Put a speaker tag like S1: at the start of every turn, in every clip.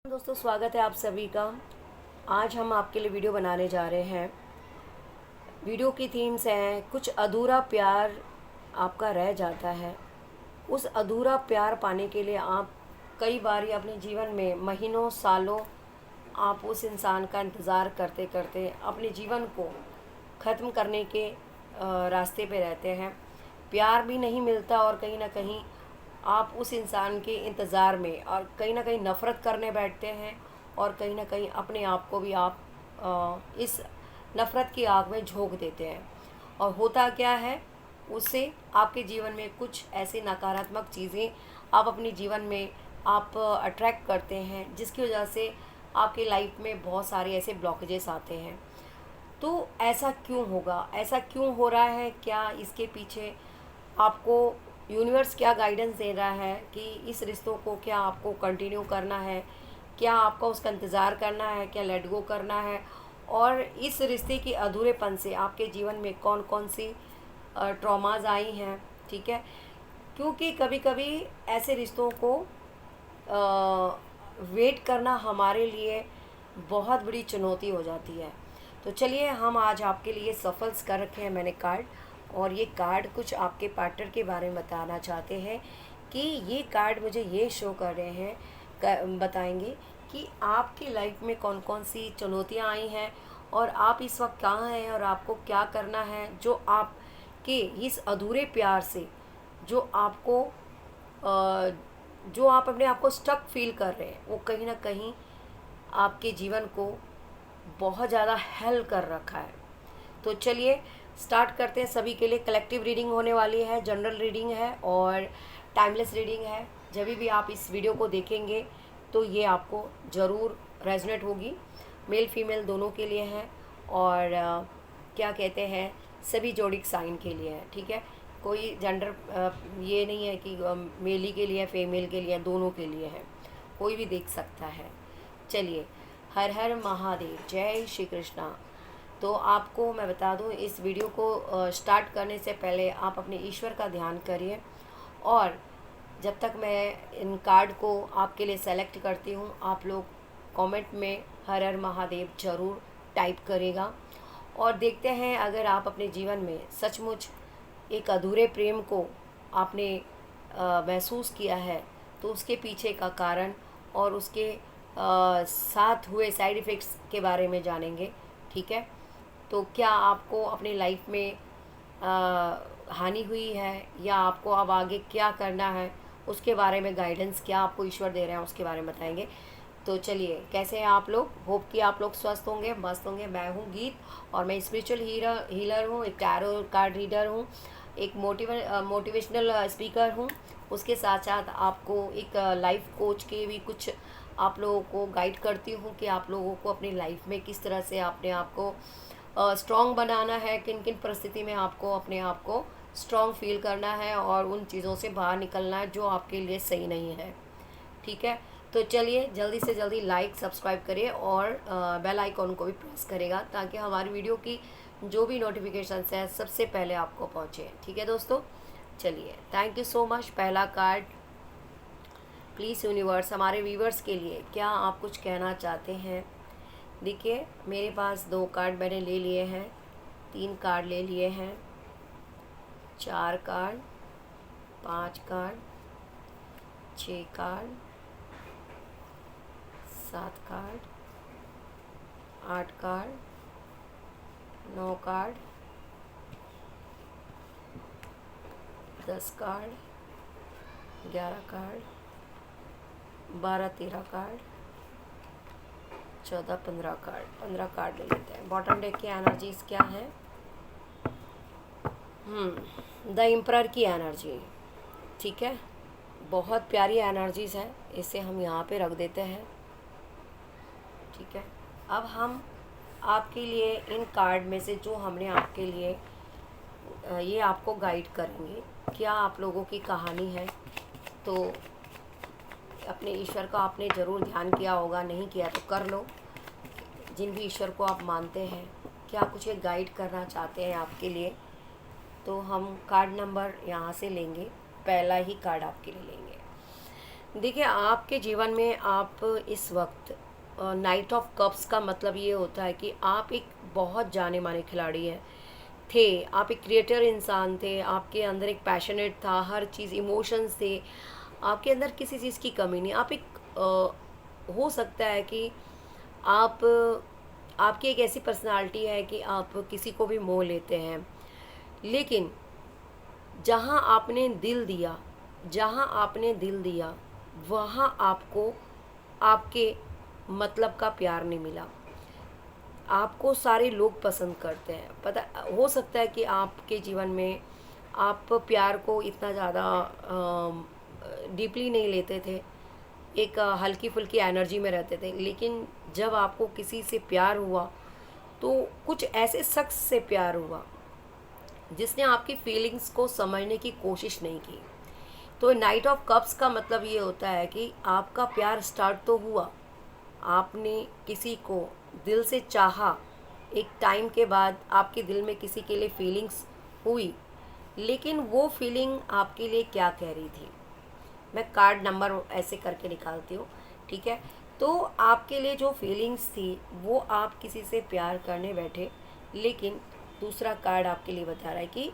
S1: दोस्तों, स्वागत है आप सभी का। आज हम आपके लिए वीडियो बनाने जा रहे हैं। वीडियो की थीम्स हैं कुछ अधूरा प्यार आपका रह जाता है। उस अधूरा प्यार पाने के लिए आप कई बार अपने जीवन में महीनों सालों आप उस इंसान का इंतज़ार करते करते अपने जीवन को ख़त्म करने के रास्ते पे रहते हैं। प्यार भी नहीं मिलता और कहीं ना कहीं आप उस इंसान के इंतज़ार में और कहीं ना कहीं नफ़रत करने बैठते हैं और कहीं ना कहीं अपने आप को भी आप इस नफ़रत की आग में झोंक देते हैं। और होता क्या है, उससे आपके जीवन में कुछ ऐसे नकारात्मक चीज़ें आप अपने जीवन में आप अट्रैक्ट करते हैं, जिसकी वजह से आपके लाइफ में बहुत सारे ऐसे ब्लॉकेजेस आते हैं। तो ऐसा क्यों होगा, ऐसा क्यों हो रहा है, क्या इसके पीछे आपको यूनिवर्स क्या गाइडेंस दे रहा है कि इस रिश्तों को क्या आपको कंटिन्यू करना है, क्या आपको उसका इंतज़ार करना है, क्या लेट गो करना है, और इस रिश्ते के अधूरेपन से आपके जीवन में कौन कौन सी ट्रॉमाज आई हैं। ठीक है, क्योंकि कभी कभी ऐसे रिश्तों को वेट करना हमारे लिए बहुत बड़ी चुनौती हो जाती है। तो चलिए, हम आज आपके लिए सफल्स कर रखे हैं मैंने कार्ड, और ये कार्ड कुछ आपके पार्टनर के बारे में बताना चाहते हैं कि ये कार्ड मुझे ये शो कर रहे हैं, बताएंगे कि आपकी लाइफ में कौन कौन सी चुनौतियाँ आई हैं और आप इस वक्त कहाँ हैं और आपको क्या करना है, जो आपके इस अधूरे प्यार से जो आपको जो आप अपने आप को स्टक फील कर रहे हैं, वो कहीं ना कहीं आपके जीवन को बहुत ज़्यादा हेल कर रखा है। तो चलिए स्टार्ट करते हैं। सभी के लिए कलेक्टिव रीडिंग होने वाली है, जनरल रीडिंग है और टाइमलेस रीडिंग है। जब भी आप इस वीडियो को देखेंगे तो ये आपको ज़रूर रेजोनेट होगी। मेल फीमेल दोनों के लिए है और क्या कहते हैं, सभी जोडिक साइन के लिए है। ठीक है, कोई जेंडर ये नहीं है कि मेल ही के लिए, फीमेल के लिए, दोनों के लिए है, कोई भी देख सकता है। चलिए, हर हर महादेव, जय श्री कृष्णा। तो आपको मैं बता दूं, इस वीडियो को स्टार्ट करने से पहले आप अपने ईश्वर का ध्यान करिए, और जब तक मैं इन कार्ड को आपके लिए सेलेक्ट करती हूँ, आप लोग कमेंट में हर हर महादेव ज़रूर टाइप करेगा। और देखते हैं, अगर आप अपने जीवन में सचमुच एक अधूरे प्रेम को आपने महसूस किया है, तो उसके पीछे का कारण और उसके साथ हुए साइड इफ़ेक्ट्स के बारे में जानेंगे। ठीक है, तो क्या आपको अपनी लाइफ में हानि हुई है या आपको अब आगे क्या करना है, उसके बारे में गाइडेंस क्या आपको ईश्वर दे रहे हैं, उसके बारे में बताएंगे। तो चलिए, कैसे हैं आप लोग? होप कि आप लोग स्वस्थ होंगे, मस्त होंगे। मैं हूँ गीत और मैं स्पिरिचुअल हीलर हूँ, एक टैरो कार्ड रीडर हूँ, एक मोटिवेशनल स्पीकर हूँ। उसके साथ साथ आपको एक लाइफ कोच के भी कुछ आप लोगों को गाइड करती हूँ कि आप लोगों को अपनी लाइफ में किस तरह से अपने आप को स्ट्रॉन्ग बनाना है, किन किन परिस्थिति में आपको अपने आप को स्ट्रॉन्ग फील करना है और उन चीज़ों से बाहर निकलना है जो आपके लिए सही नहीं है। ठीक है, तो चलिए जल्दी से जल्दी लाइक सब्सक्राइब करिए और बेल आइकॉन को भी प्रेस करेगा, ताकि हमारी वीडियो की जो भी नोटिफिकेशंस है सबसे पहले आपको पहुँचे। ठीक है दोस्तों, चलिए, थैंक यू सो मच। पहला कार्ड, प्लीज़ यूनिवर्स हमारे व्यूवर्स के लिए क्या आप कुछ कहना चाहते हैं। देखिए, मेरे पास 2 कार्ड मैंने ले लिए हैं, 3 कार्ड ले लिए हैं, 4 card, 5 card, 6 card, 7 card, 8 card, 9 card, 10 card, 11 card, 12-13 card, 14-15 card, 15 card ले लेते हैं। बॉटम डेक की एनर्जीज क्या है? द एम्परर की एनर्जी। ठीक है, बहुत प्यारी एनर्जीज है, इसे हम यहाँ पे रख देते हैं। ठीक है, अब हम आपके लिए इन कार्ड में से जो हमने आपके लिए ये आपको गाइड करेंगे, क्या आप लोगों की कहानी है। तो अपने ईश्वर का आपने ज़रूर ध्यान किया होगा, नहीं किया तो कर लो। जिन भी ईश्वर को आप मानते हैं, क्या कुछ ये गाइड करना चाहते हैं आपके लिए। तो हम कार्ड नंबर यहाँ से लेंगे, पहला ही कार्ड आपके लिए लेंगे। देखिए, आपके जीवन में आप इस वक्त नाइट ऑफ कप्स का मतलब ये होता है कि आप एक बहुत जाने माने खिलाड़ी हैं, थे। आप एक क्रिएटर इंसान थे, आपके अंदर एक पैशनेट था, हर चीज़ इमोशंस थे, आपके अंदर किसी चीज़ की कमी नहीं। आप एक हो सकता है कि आप आपकी एक ऐसी पर्सनालिटी है कि आप किसी को भी मोह लेते हैं, लेकिन जहाँ आपने दिल दिया, जहाँ आपने दिल दिया, वहाँ आपको आपके मतलब का प्यार नहीं मिला। आपको सारे लोग पसंद करते हैं। पता हो सकता है कि आपके जीवन में आप प्यार को इतना ज़्यादा डीपली नहीं लेते थे, एक हल्की फुल्की एनर्जी में रहते थे, लेकिन जब आपको किसी से प्यार हुआ तो कुछ ऐसे शख्स से प्यार हुआ जिसने आपकी फीलिंग्स को समझने की कोशिश नहीं की। तो नाइट ऑफ कप्स का मतलब ये होता है कि आपका प्यार स्टार्ट तो हुआ, आपने किसी को दिल से चाहा, एक टाइम के बाद आपके दिल में किसी के लिए फीलिंग्स हुई, लेकिन वो फीलिंग आपके लिए क्या कह रही थी, मैं कार्ड नंबर ऐसे करके निकालती हूँ, ठीक है। तो आपके लिए जो फीलिंग्स थी वो आप किसी से प्यार करने बैठे, लेकिन दूसरा कार्ड आपके लिए बता रहा है कि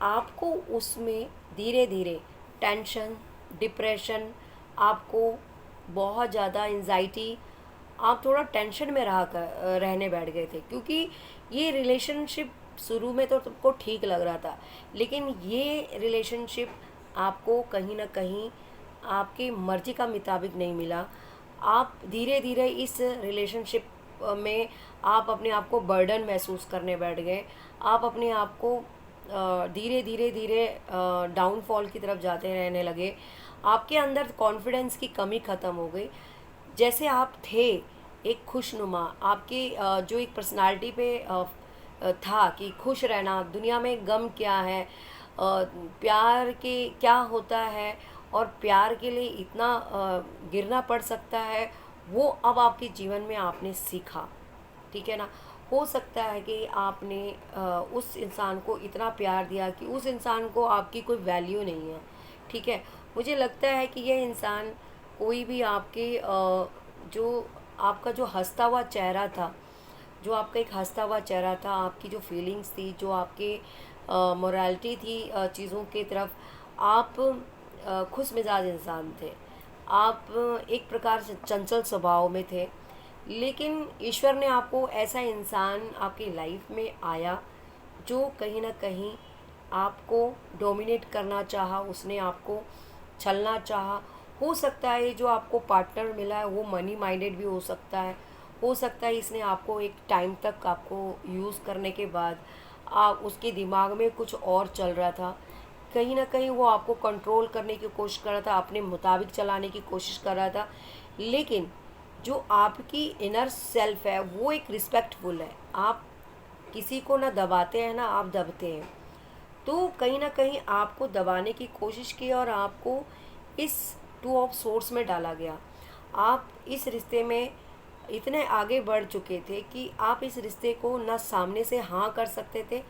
S1: आपको उसमें धीरे धीरे टेंशन, डिप्रेशन, आपको बहुत ज़्यादा एंजाइटी, आप थोड़ा टेंशन में रहने बैठ गए थे, क्योंकि ये रिलेशनशिप शुरू में तो तुमको ठीक लग रहा था, लेकिन ये रिलेशनशिप आपको कहीं ना कहीं आपकी मर्ज़ी का मुताबिक नहीं मिला। आप धीरे धीरे इस रिलेशनशिप में आप अपने आप को बर्डन महसूस करने बैठ गए। आप अपने आप को धीरे धीरे धीरे डाउनफॉल की तरफ जाते रहने लगे। आपके अंदर कॉन्फिडेंस की कमी ख़त्म हो गई। जैसे आप थे एक खुशनुमा, आपकी जो एक पर्सनालिटी पे था कि खुश रहना, दुनिया में गम क्या है, प्यार के क्या होता है, और प्यार के लिए इतना गिरना पड़ सकता है, वो अब आपके जीवन में आपने सीखा, ठीक है ना। हो सकता है कि आपने उस इंसान को इतना प्यार दिया कि उस इंसान को आपकी कोई वैल्यू नहीं है, ठीक है। मुझे लगता है कि यह इंसान कोई भी आपके जो आपका जो हंसता हुआ चेहरा था, जो आपका एक हंसता हुआ चेहरा था, आपकी जो फीलिंग्स थी, जो आपके मोरालिटी थी चीज़ों की तरफ, आप खुश मिजाज इंसान थे। आप एक प्रकार से चंचल स्वभाव में थे, लेकिन ईश्वर ने आपको ऐसा इंसान आपकी लाइफ में आया जो कहीं ना कहीं आपको डोमिनेट करना चाहा, उसने आपको छलना चाहा। हो सकता है ये जो आपको पार्टनर मिला है वो मनी माइंडेड भी हो सकता है इसने आपको एक टाइम तक आपको यूज़ करने के बाद आप उसके दिमाग में कुछ और चल रहा था, कहीं ना कहीं वो आपको कंट्रोल करने की कोशिश कर रहा था, अपने मुताबिक चलाने की कोशिश कर रहा था, लेकिन जो आपकी इनर सेल्फ है वो एक रिस्पेक्टफुल है। आप किसी को ना दबाते हैं ना आप दबते हैं, तो कहीं ना कहीं आपको दबाने की कोशिश की और आपको इस टू ऑफ सोर्स में डाला गया। आप इस रिश्ते में इतने आगे बढ़ चुके थे कि आप इस रिश्ते को ना सामने से हाँ कर सकते थे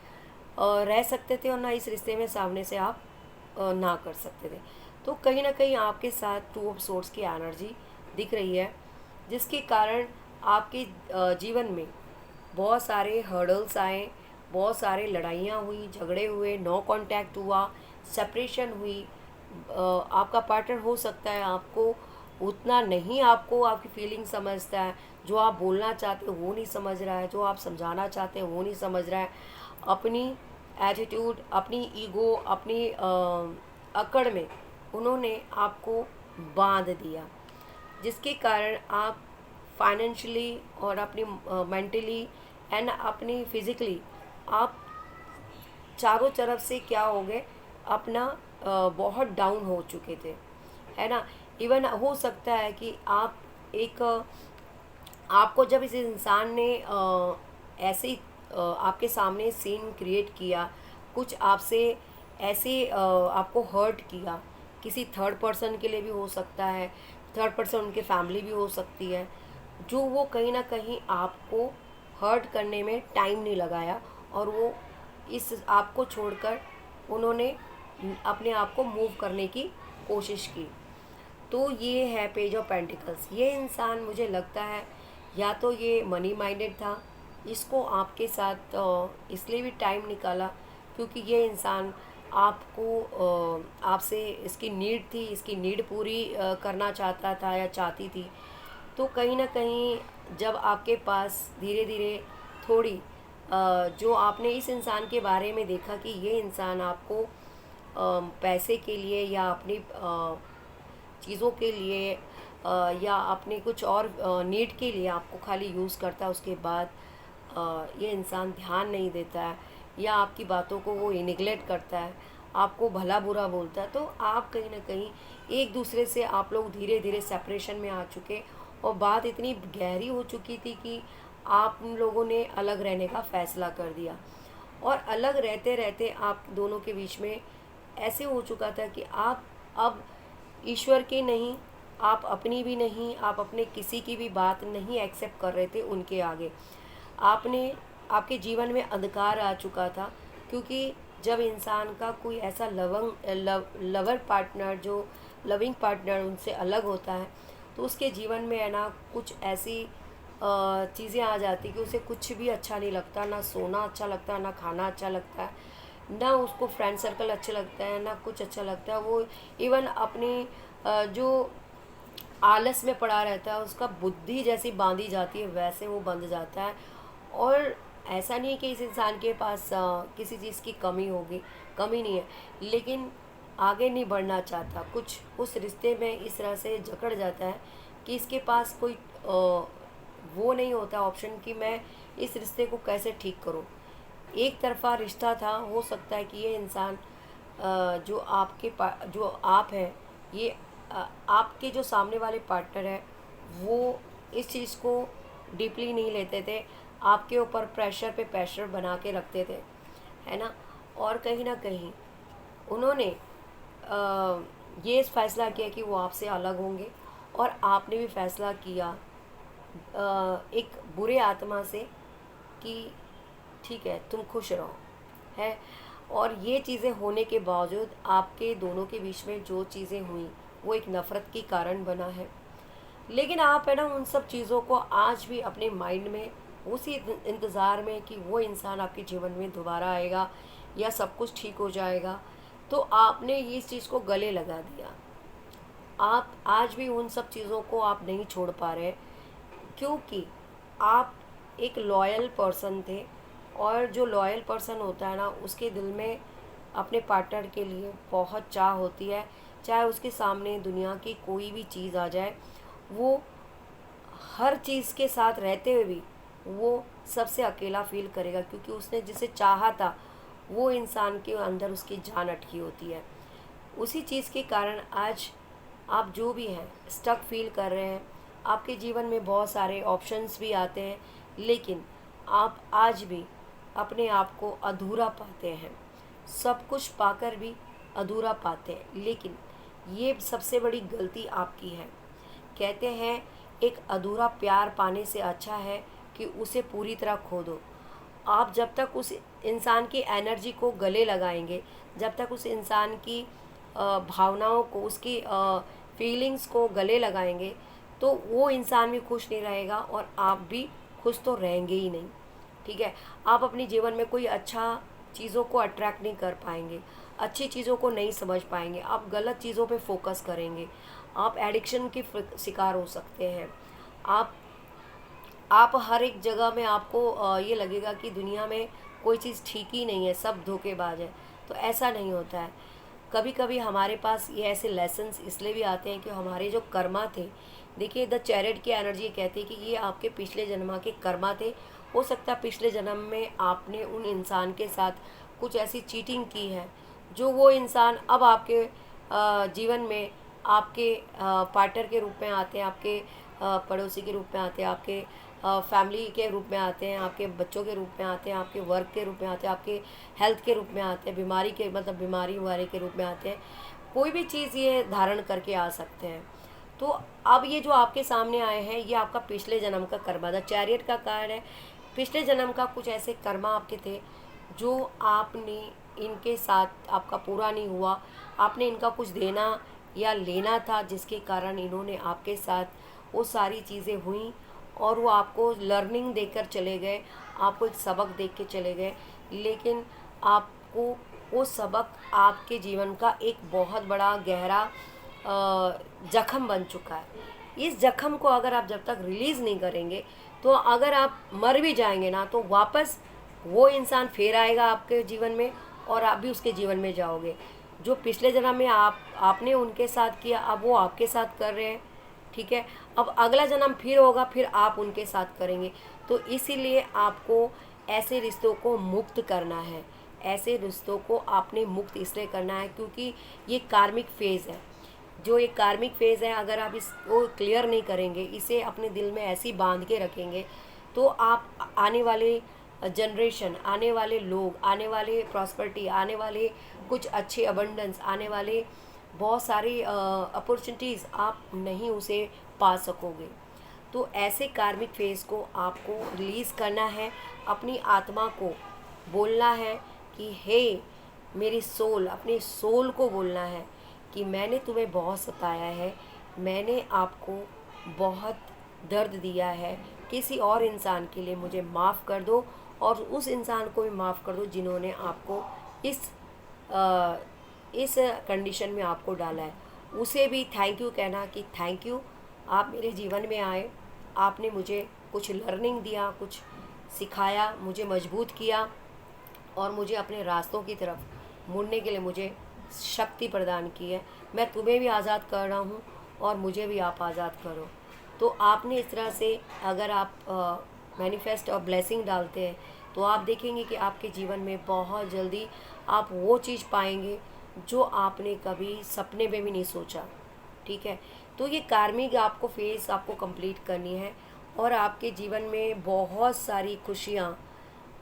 S1: रह सकते थे, और ना इस रिश्ते में सामने से आप ना कर सकते थे। तो कहीं ना कहीं आपके साथ टू ऑफ सोर्स की एनर्जी दिख रही है, जिसके कारण आपके जीवन में बहुत सारे हर्डल्स आए, बहुत सारे लड़ाइयाँ हुई, झगड़े हुए, नो कांटेक्ट हुआ, सेपरेशन हुई। आपका पार्टनर हो सकता है आपको उतना नहीं आपको आपकी फीलिंग समझता है, जो आप बोलना चाहते हो वो नहीं समझ रहा है, जो आप समझाना चाहते हैं वो नहीं समझ रहा है। अपनी एटीट्यूड, अपनी ईगो, अपनी अकड़ में उन्होंने आपको बांध दिया, जिसके कारण आप फाइनेंशियली और अपनी मेंटली एंड अपनी फिज़िकली आप चारों तरफ से क्या हो गए, अपना बहुत डाउन हो चुके थे, है ना। इवन हो सकता है कि आप एक आपको जब इस इंसान ने ऐसे ही आपके सामने सीन क्रिएट किया, कुछ आपसे ऐसे आपको हर्ट किया, किसी थर्ड पर्सन के लिए भी हो सकता है, थर्ड पर्सन उनके फैमिली भी हो सकती है, जो वो कहीं ना कहीं आपको हर्ट करने में टाइम नहीं लगाया, और वो इस आपको छोड़कर उन्होंने अपने आप को मूव करने की कोशिश की। तो ये है पेज ऑफ पेंटिकल्स। ये इंसान मुझे लगता है या तो ये मनी माइंडेड था, इसको आपके साथ इसलिए भी टाइम निकाला क्योंकि ये इंसान आपको आपसे इसकी नीड थी, इसकी नीड पूरी करना चाहता था या चाहती थी। तो कहीं ना कहीं जब आपके पास धीरे धीरे थोड़ी जो आपने इस इंसान के बारे में देखा कि ये इंसान आपको पैसे के लिए या अपनी चीज़ों के लिए या अपने कुछ और नीड के लिए आपको खाली यूज़ करता है, उसके बाद ये इंसान ध्यान नहीं देता है या आपकी बातों को वो निगलेक्ट करता है, आपको भला बुरा बोलता है, तो आप कहीं ना कहीं एक दूसरे से आप लोग धीरे धीरे सेपरेशन में आ चुके और बात इतनी गहरी हो चुकी थी कि आप लोगों ने अलग रहने का फ़ैसला कर दिया। और अलग रहते रहते आप दोनों के बीच में ऐसे हो चुका था कि आप अब ईश्वर के नहीं, आप अपनी भी नहीं, आप अपने किसी की भी बात नहीं एक्सेप्ट कर रहे थे उनके आगे। आपने आपके जीवन में अंधकार आ चुका था क्योंकि जब इंसान का कोई ऐसा लवर पार्टनर, जो लविंग पार्टनर उनसे अलग होता है, तो उसके जीवन में है ना कुछ ऐसी चीज़ें आ जाती कि उसे कुछ भी अच्छा नहीं लगता, ना सोना अच्छा लगता है, ना खाना अच्छा लगता है, ना उसको फ्रेंड सर्कल अच्छा लगता है, ना कुछ अच्छा लगता है। वो इवन अपनी जो आलस में पड़ा रहता है, उसका बुद्धि जैसी बांधी जाती है वैसे वो बंध जाता है। और ऐसा नहीं है कि इस इंसान के पास किसी चीज़ की कमी होगी, कमी नहीं है, लेकिन आगे नहीं बढ़ना चाहता, कुछ उस रिश्ते में इस तरह से जकड़ जाता है कि इसके पास कोई वो नहीं होता ऑप्शन कि मैं इस रिश्ते को कैसे ठीक करूं। एक तरफा रिश्ता था, हो सकता है कि ये इंसान जो आप हैं, ये आपके जो सामने वाले पार्टनर है वो इस चीज़ को डीपली नहीं लेते थे, आपके ऊपर प्रेशर पे प्रेशर बना के रखते थे, है ना। और कहीं ना कहीं उन्होंने ये फैसला किया कि वो आपसे अलग होंगे और आपने भी फैसला किया एक बुरे आत्मा से कि ठीक है तुम खुश रहो, है। और ये चीज़ें होने के बावजूद आपके दोनों के बीच में जो चीज़ें हुई वो एक नफ़रत की कारण बना है। लेकिन आप है ना उन सब चीज़ों को आज भी अपने माइंड में उसी इंतज़ार में कि वो इंसान आपके जीवन में दोबारा आएगा या सब कुछ ठीक हो जाएगा, तो आपने इस चीज़ को गले लगा दिया। आप आज भी उन सब चीज़ों को आप नहीं छोड़ पा रहे क्योंकि आप एक लॉयल पर्सन थे। और जो लॉयल पर्सन होता है ना उसके दिल में अपने पार्टनर के लिए बहुत चाह होती है, चाहे उसके सामने दुनिया की कोई भी चीज़ आ जाए, वो हर चीज़ के साथ रहते हुए भी वो सबसे अकेला फील करेगा क्योंकि उसने जिसे चाहा था वो इंसान के अंदर उसकी जान अटकी होती है। उसी चीज़ के कारण आज आप जो भी हैं स्टक फील कर रहे हैं, आपके जीवन में बहुत सारे ऑप्शंस भी आते हैं, लेकिन आप आज भी अपने आप को अधूरा पाते हैं, सब कुछ पाकर भी अधूरा पाते हैं। लेकिन ये सबसे बड़ी गलती आपकी है। कहते हैं एक अधूरा प्यार पाने से अच्छा है कि उसे पूरी तरह खो दो। आप जब तक उस इंसान की एनर्जी को गले लगाएंगे, जब तक उस इंसान की भावनाओं को, उसकी फीलिंग्स को गले लगाएंगे, तो वो इंसान भी खुश नहीं रहेगा और आप भी खुश तो रहेंगे ही नहीं। ठीक है, आप अपने जीवन में कोई अच्छा चीज़ों को अट्रैक्ट नहीं कर पाएंगे, अच्छी चीज़ों को नहीं समझ पाएंगे, आप गलत चीज़ों पे फोकस करेंगे, आप एडिक्शन के शिकार हो सकते हैं। आप हर एक जगह में आपको ये लगेगा कि दुनिया में कोई चीज़ ठीक ही नहीं है, सब धोखेबाज है। तो ऐसा नहीं होता है। कभी कभी हमारे पास ये ऐसे लेसन्स इसलिए भी आते हैं कि हमारे जो कर्मा थे, देखिए द चैरिट की एनर्जी कहती है कि ये आपके पिछले जन्म के कर्मा थे। हो सकता है पिछले जन्म में आपने उन इंसान के साथ कुछ ऐसी चीटिंग की है जो वो इंसान अब आपके जीवन में आपके पार्टनर के रूप में आते हैं, आपके पड़ोसी के रूप में आते हैं, आपके फैमिली के रूप में आते हैं, आपके बच्चों के रूप में आते हैं, आपके वर्क के रूप में आते हैं, आपके हेल्थ के रूप में आते हैं, बीमारी के मतलब बीमारी वारे के रूप में आते हैं। कोई भी चीज़ ये धारण करके आ सकते हैं। तो अब ये जो आपके सामने आए हैं ये आपका पिछले जन्म का कर्मा था। चैरियट का कार्ड है, पिछले जन्म का कुछ ऐसे कर्मा आपके थे जो आपने इनके साथ आपका पूरा नहीं हुआ, आपने इनका कुछ देना या लेना था, जिसके कारण इन्होंने आपके साथ वो सारी चीज़ें हुई और वो आपको लर्निंग देकर चले गए, आपको एक सबक देख के चले गए। लेकिन आपको वो सबक आपके जीवन का एक बहुत बड़ा गहरा जख्म बन चुका है। इस जख्म को अगर आप जब तक रिलीज़ नहीं करेंगे, तो अगर आप मर भी जाएंगे ना, तो वापस वो इंसान फिर आएगा आपके जीवन में और आप भी उसके जीवन में जाओगे। जो पिछले जन्म में आपने उनके साथ किया, अब वो आपके साथ कर रहे हैं, ठीक है। अब अगला जन्म फिर होगा, फिर आप उनके साथ करेंगे। तो इसीलिए आपको ऐसे रिश्तों को मुक्त करना है। ऐसे रिश्तों को आपने मुक्त इसलिए करना है क्योंकि ये कार्मिक फेज़ है। जो ये कार्मिक फेज़ है, अगर आप इसको क्लियर नहीं करेंगे, इसे अपने दिल में ऐसे ही बांध के रखेंगे, तो आप आने वाले जनरेशन, आने वाले लोग, आने वाले प्रॉस्पेरिटी, आने वाले कुछ अच्छे अबंडेंस, आने वाले बहुत सारी अपॉर्चुनिटीज़ आप नहीं उसे पा सकोगे। तो ऐसे कार्मिक फेज़ को आपको रिलीज़ करना है। अपनी आत्मा को बोलना है कि हे मेरी सोल, अपने सोल को बोलना है कि मैंने तुम्हें बहुत सताया है, मैंने आपको बहुत दर्द दिया है, किसी और इंसान के लिए मुझे माफ़ कर दो और उस इंसान को भी माफ़ कर दो जिन्होंने आपको अ, इस कंडीशन में आपको डाला है। उसे भी थैंक यू कहना कि थैंक यू, आप मेरे जीवन में आए, आपने मुझे कुछ लर्निंग दिया, कुछ सिखाया, मुझे मजबूत किया और मुझे अपने रास्तों की तरफ मुड़ने के लिए मुझे शक्ति प्रदान की है। मैं तुम्हें भी आज़ाद कर रहा हूँ और मुझे भी आप आज़ाद करो। तो आपने इस तरह से अगर आप मैनिफेस्ट और ब्लेसिंग डालते हैं, तो आप देखेंगे कि आपके जीवन में बहुत जल्दी आप वो चीज़ पाएंगे जो आपने कभी सपने में भी नहीं सोचा, ठीक है। तो ये कार्मिक आपको फेस आपको कंप्लीट करनी है और आपके जीवन में बहुत सारी खुशियाँ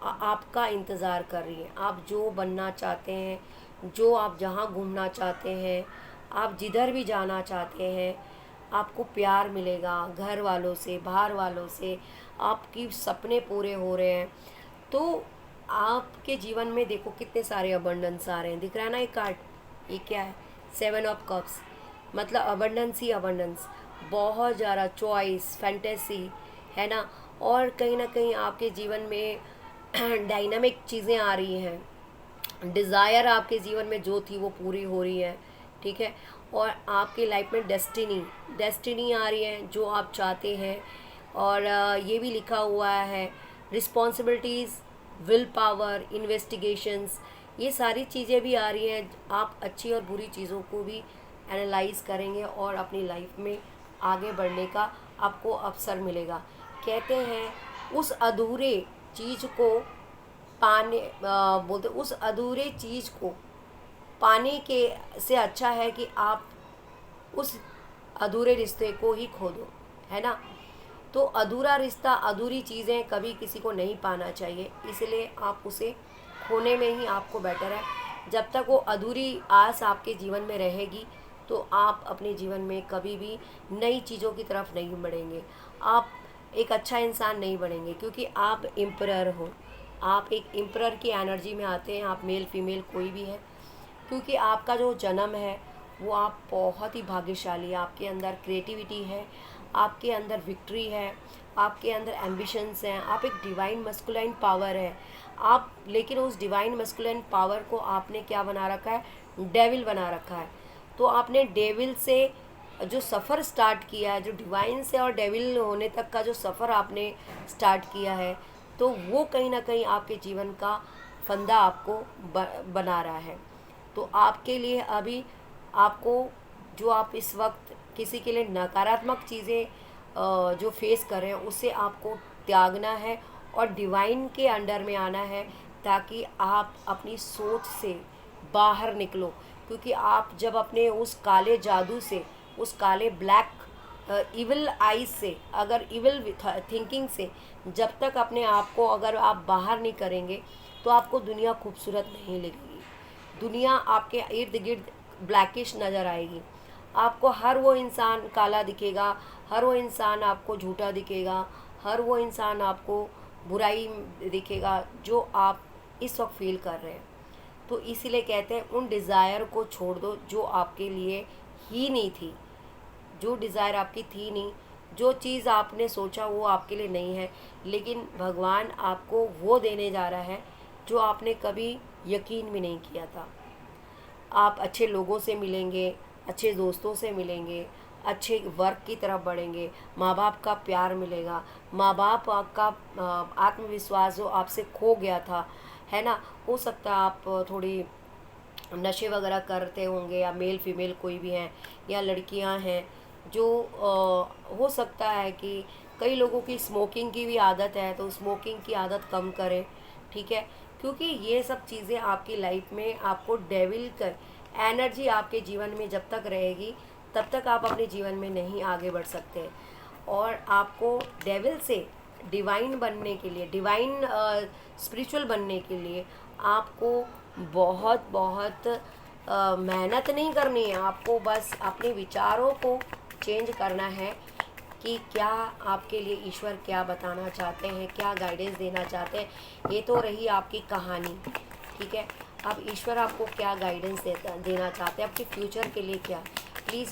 S1: आपका इंतज़ार कर रही हैं। आप जो बनना चाहते हैं, जो आप जहाँ घूमना चाहते हैं, आप जिधर भी जाना चाहते हैं, आपको प्यार मिलेगा घर वालों से, बाहर वालों से, आपकी सपने पूरे हो रहे हैं। तो आपके जीवन में देखो कितने सारे अबंडेंस आ रहे हैं। दिख रहा है ना ये कार्ड, ये क्या है? 7 ऑफ कप्स, मतलब अबंडेंस ही अबंडेंस, बहुत ज़्यादा चॉइस, फैंटेसी, है ना। और कहीं ना कहीं आपके जीवन में डायनामिक चीज़ें आ रही हैं, डिज़ायर आपके जीवन में जो थी वो पूरी हो रही है, ठीक है। और आपकी लाइफ में डेस्टिनी आ रही है जो आप चाहते हैं। और ये भी लिखा हुआ है रिस्पॉन्सिबिलिटीज़, विल पावर, इन्वेस्टिगेशंस, ये सारी चीज़ें भी आ रही हैं। आप अच्छी और बुरी चीज़ों को भी एनालाइज करेंगे और अपनी लाइफ में आगे बढ़ने का आपको अवसर मिलेगा। कहते हैं उस अधूरे चीज़ को बोलते उस अधूरे चीज़ को पाने के से अच्छा है कि आप उस अधूरे रिश्ते को ही खो दो, है ना। तो अधूरा रिश्ता, अधूरी चीज़ें कभी किसी को नहीं पाना चाहिए, इसलिए आप उसे खोने में ही आपको बेटर है। जब तक वो अधूरी आस आपके जीवन में रहेगी, तो आप अपने जीवन में कभी भी नई चीज़ों की तरफ नहीं बढ़ेंगे, आप एक अच्छा इंसान नहीं बनेंगे, क्योंकि आप एम्परर हो। आप एक एम्परर की एनर्जी में आते हैं, आप मेल फीमेल कोई भी है, क्योंकि आपका जो जन्म है वो आप बहुत ही भाग्यशाली, आपके अंदर क्रिएटिविटी है, आपके अंदर विक्ट्री है, आपके अंदर एम्बिशंस हैं, आप एक डिवाइन मस्कुलाइन पावर है आप। लेकिन उस डिवाइन मस्कुलाइन पावर को आपने क्या बना रखा है? डेविल बना रखा है। तो आपने डेविल से जो सफ़र स्टार्ट किया है, जो डिवाइन से और डेविल होने तक का जो सफ़र आपने स्टार्ट किया है, तो वो कहीं ना कहीं आपके जीवन का फंदा आपको बना रहा है। तो आपके लिए अभी आपको, जो आप इस वक्त किसी के लिए नकारात्मक चीज़ें जो फेस कर रहे हैं, उससे आपको त्यागना है और डिवाइन के अंडर में आना है, ताकि आप अपनी सोच से बाहर निकलो। क्योंकि आप जब अपने उस काले जादू से, उस काले ब्लैक इविल आइज से, अगर इविल थिंकिंग से जब तक अपने आप को अगर आप बाहर नहीं करेंगे, तो आपको दुनिया खूबसूरत नहीं लगेगी। दुनिया आपके इर्द गिर्द ब्लैकिश नज़र आएगी। आपको हर वो इंसान काला दिखेगा, हर वो इंसान आपको झूठा दिखेगा, हर वो इंसान आपको बुराई दिखेगा जो आप इस वक्त फील कर रहे हैं। तो इसीलिए कहते हैं उन डिज़ायर को छोड़ दो जो आपके लिए ही नहीं थी, जो डिज़ायर आपकी थी नहीं, जो चीज़ आपने सोचा वो आपके लिए नहीं है, लेकिन भगवान आपको वो देने जा रहा है जो आपने कभी यकीन भी नहीं किया था। आप अच्छे लोगों से मिलेंगे, अच्छे दोस्तों से मिलेंगे, अच्छे वर्क की तरफ बढ़ेंगे, माँ बाप का प्यार मिलेगा, माँ बाप का आत्मविश्वास जो आपसे खो गया था, है ना। हो सकता है आप थोड़ी नशे वगैरह करते होंगे, या मेल फीमेल कोई भी हैं, या लड़कियां हैं जो हो सकता है कि कई लोगों की स्मोकिंग की भी आदत है, तो स्मोकिंग की आदत कम करें, ठीक है। क्योंकि ये सब चीज़ें आपकी लाइफ में आपको डेविल कर एनर्जी आपके जीवन में जब तक रहेगी तब तक आप अपने जीवन में नहीं आगे बढ़ सकते। और आपको डेविल से डिवाइन बनने के लिए, डिवाइन स्पिरिचुअल बनने के लिए आपको बहुत बहुत मेहनत नहीं करनी है। आपको बस अपने विचारों को चेंज करना है कि क्या आपके लिए ईश्वर क्या बताना चाहते हैं, क्या गाइडेंस देना चाहते हैं। ये तो रही आपकी कहानी, ठीक है। अब ईश्वर आपको क्या गाइडेंस देना चाहते हैं, आपके फ्यूचर के लिए क्या।